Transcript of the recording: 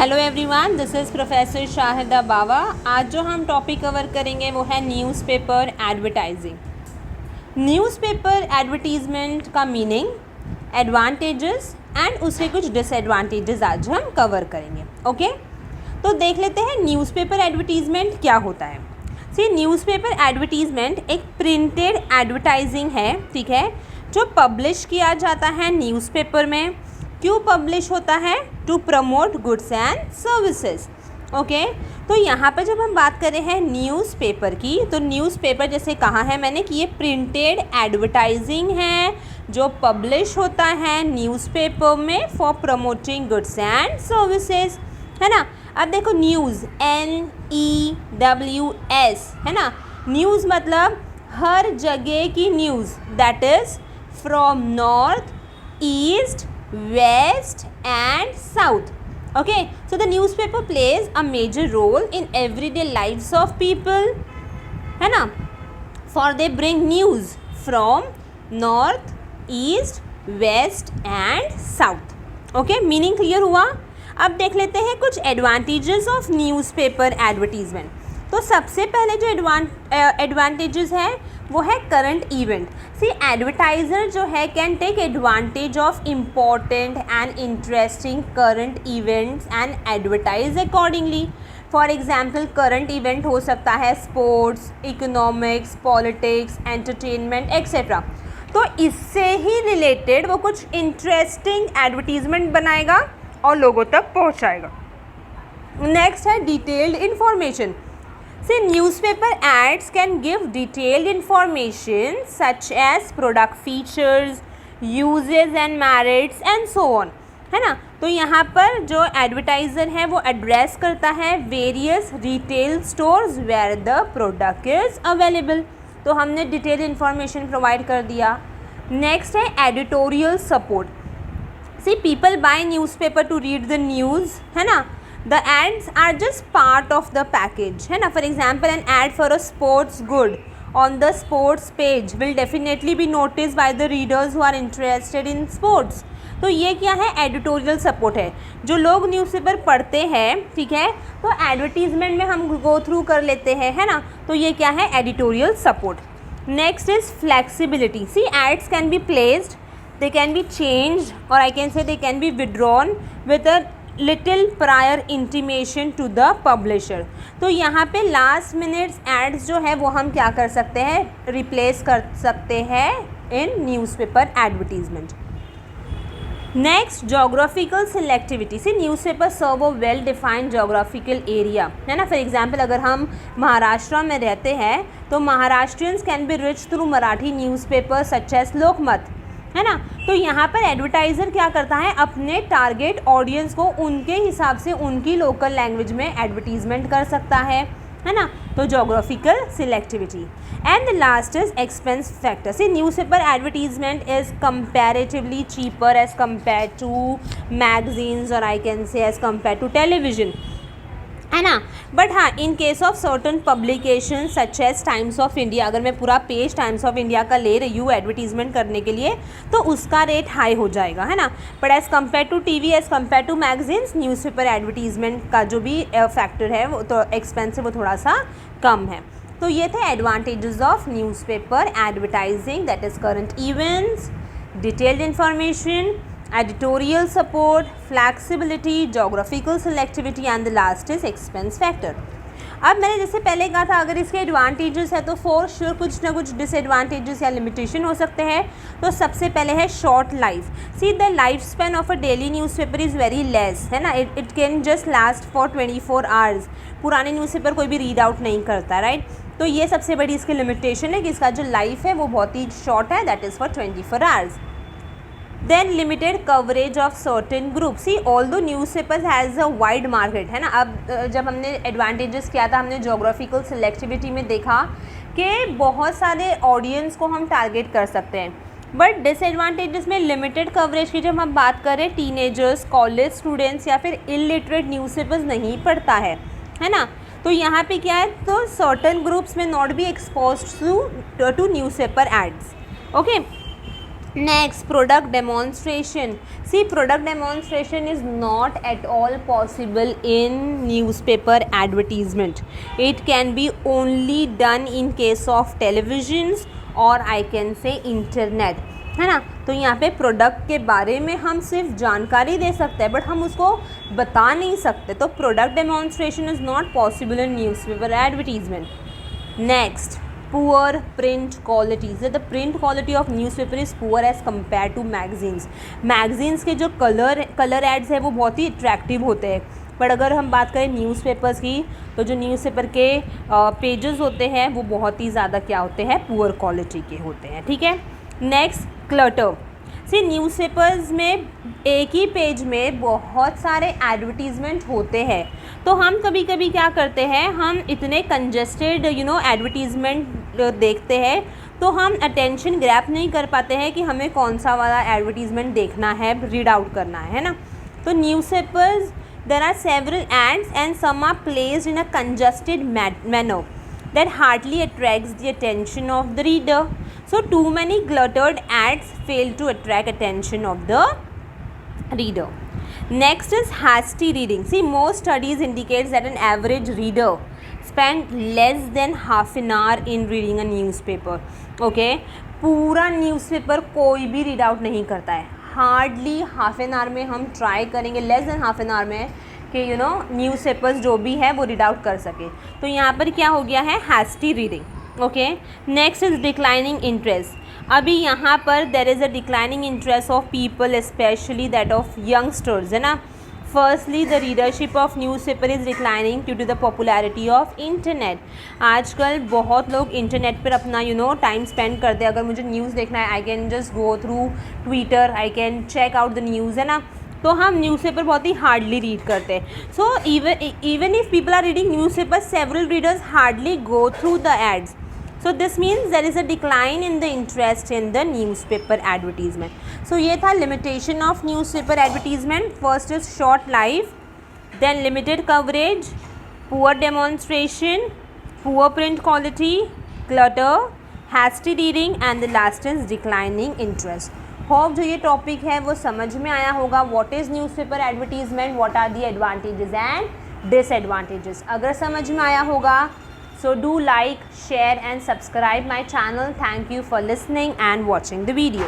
Hello everyone, this is professor Shahida Bawa. आज जो हम टॉपिक कवर करेंगे वो है न्यूज़पेपर एडवर्टाइजिंग। न्यूज़पेपर एडवर्टीज़मेंट का मीनिंग, एडवांटेजेस एंड उसके कुछ डिसएडवांटेजेस आज हम कवर करेंगे। ओके, तो देख लेते हैं न्यूज़पेपर एडवर्टीज़मेंट क्या होता है। सी, न्यूज़पेपर एडवर्टीज़मेंट एक प्रिंटेड एडवर्टाइजिंग है, ठीक है, जो पब्लिश किया जाता है न्यूज़पेपर में। क्यों पब्लिश होता है? To promote goods and services. Okay, तो यहाँ पर जब हम बात कर रहे हैं न्यूज़पेपर की, तो न्यूज़पेपर जैसे कहा है मैंने कि ये प्रिंटेड एडवर्टाइजिंग है जो पब्लिश होता है न्यूज़पेपर में for promoting goods and services, है ना। अब देखो, न्यूज़ NEWS है ना। न्यूज़ मतलब हर जगह की news, that is from north, east, west and south. Okay, so the newspaper plays a major role in everyday lives of people, है ना, for they bring news from north, east, west and south. Okay, meaning clear हुआ। अब देख लेते हैं कुछ advantages of newspaper advertisement. तो सबसे पहले जो एडवांटेजेस है वो है करंट इवेंट। सी, एडवर्टाइज़र जो है can take advantage of important and interesting current events and advertise accordingly. For example, current event हो सकता है sports, economics, politics, entertainment etcetera. तो इससे ही रिलेटेड वो कुछ इंटरेस्टिंग एडवर्टीजमेंट बनाएगा और लोगों तक पहुंचाएगा। नेक्स्ट है detailed information. See, newspaper ads can give detailed information such as product features, uses and merits and so on, है ना। तो यहाँ पर जो एडवर्टाइज़र है वो एड्रेस करता है various retail stores where the product is available. तो हमने डिटेल इन्फॉर्मेशन प्रोवाइड कर दिया। नेक्स्ट है editorial support. See, people buy newspaper to read the news, है ना। The ads are just part of the package, है ना। For example, an ad for a sports good on the sports page will definitely be noticed by the readers who are interested in sports. तो ये क्या है? Editorial support है। जो लोग newspaper पढ़ते हैं, ठीक है, तो एडवर्टीजमेंट में हम गो थ्रू कर लेते हैं, है ना। तो ये क्या है? Editorial support. Next is flexibility. See, ads can be placed, they can be changed और I can say they can be withdrawn with a little prior intimation to the publisher. तो यहाँ पे लास्ट मिनट्स एड्स जो है वो हम क्या कर सकते हैं? रिप्लेस कर सकते हैं in newspaper advertisement. Next, geographical selectivity. See, newspaper serve a well defined geographical area, है ना। फॉर एग्जाम्पल, अगर हम महाराष्ट्र में रहते हैं तो Maharashtrians can be reach through Marathi newspaper such as Lokmat, है ना। तो यहाँ पर एडवर्टाइज़र क्या करता है? अपने टारगेट ऑडियंस को उनके हिसाब से उनकी लोकल लैंग्वेज में एडवर्टीजमेंट कर सकता है ना। तो geographical selectivity. And the last is expense factor. See, newspaper advertisement is comparatively cheaper as compare to magazines और I can say as compare to television, है ना। बट हाँ, in case of certain publication such as Times of India, अगर मैं पूरा page times of India का ले रही हूँ एडवर्टीजमेंट करने के लिए तो उसका रेट हाई हो जाएगा, है ना। But as compare to TV, as compare to magazines, newspaper advertisement का जो भी फैक्टर है वो तो एक्सपेंस है वो थोड़ा सा कम है। तो ये थे advantages of newspaper advertising, that is current events, detailed information, editorial support, flexibility, geographical selectivity and the last is expense factor. अब मैंने जैसे पहले कहा था, अगर इसके एडवांटेजेस है तो फॉर श्योर कुछ ना कुछ डिसएडवांटेजेस या लिमिटेशन हो सकते हैं। तो सबसे पहले है short life. See, the life span of a daily newspaper is very less, है ना। It can just last for 24 hours. पुराने न्यूज़पेपर कोई भी रीड आउट नहीं करता, राइट। तो ये सबसे बड़ी इसकी लिमिटेशन है कि इसका जो लाइफ है वो बहुत ही शॉर्ट है, that is for 24 hours. Then limited coverage of certain groups. See, although newspapers has a wide market, है ना। अब जब हमने एडवांटेजेस किया था, हमने जोग्राफिकल सिलेक्टिविटी में देखा कि बहुत सारे ऑडियंस को हम टारगेट कर सकते हैं। बट डिसएडवांटेजेस में लिमिटेड कवरेज की जब हम बात करें, टीनेजर्स, कॉलेज स्टूडेंट्स या फिर इलिटरेट न्यूज़पेपर्स नहीं पढ़ता है ना। तो यहाँ पे क्या है? तो सर्टन ग्रुप्स में not be exposed to newspaper ads. Okay, Next, product demonstration. See, product demonstration is not at all possible in newspaper advertisement. It can be only done in case of televisions or I can say internet, है ना. तो यहाँ पे product के बारे में हम सिर्फ जानकारी दे सकते हैं बट हम उसको बता नहीं सकते. तो product demonstration is not possible in newspaper advertisement. Next, poor print quality. So the print quality of newspaper is poor as compared to magazines. Magazines के जो कलर एड्स है वो बहुत ही अट्रैक्टिव होते हैं. बट अगर हम बात करें न्यूज़पेपर्स की तो जो न्यूज़पेपर के पेजेस होते हैं वो बहुत ही ज़्यादा क्या होते हैं, पुअर क्वालिटी के होते हैं. ठीक है. Next, clutter. सी, न्यूज़पेपर्स में एक ही पेज में बहुत सारे एडवर्टीज़मेंट होते हैं. तो हम कभी कभी क्या करते हैं, हम इतने कंजेस्टेड एडवर्टीज़मेंट देखते हैं तो हम अटेंशन ग्रैब नहीं कर पाते हैं कि हमें कौन सा वाला एडवर्टीज़मेंट देखना है, रीड आउट करना है ना. तो newspapers, there are several ads and some are placed in a congested manner that hardly attracts the attention of the reader. So too many cluttered ads fail to attract attention of the reader. Next is hasty reading. See, most studies indicates that an average reader spend less than half an hour in reading a newspaper. Okay, पूरा newspaper कोई भी read out नहीं करता है. Hardly half an hour में हम try करेंगे, less than half an hour में कि न्यूज़पेपर्स जो भी है वो रीड आउट कर सके. तो यहाँ पर क्या हो गया है, hasty reading. Okay. Next is declining interest. अभी यहाँ पर there is a declining interest of people, specially that of youngsters, है ना. Firstly, the readership of newspaper is declining due to the popularity of internet. आजकल बहुत लोग internet पर अपना टाइम स्पेंड करते हैं. अगर मुझे न्यूज़ देखना है, I can just go through Twitter, I can check out the news, है ना. तो हम न्यूज़पेपर बहुत ही हार्डली रीड करते हैं. So even if people are reading newspaper, several readers hardly go through the ads. So this means there is a decline in the interest in the newspaper advertisement. So ये था limitation of newspaper advertisement. First is short life, then limited coverage, poor demonstration, poor print quality, clutter, hasty reading, and the last is declining interest. Hope जो ये topic है वो समझ में आया होगा. What is newspaper advertisement, what are the advantages and disadvantages. अगर समझ में आया होगा so do like, share and subscribe my channel. Thank you for listening and watching the video.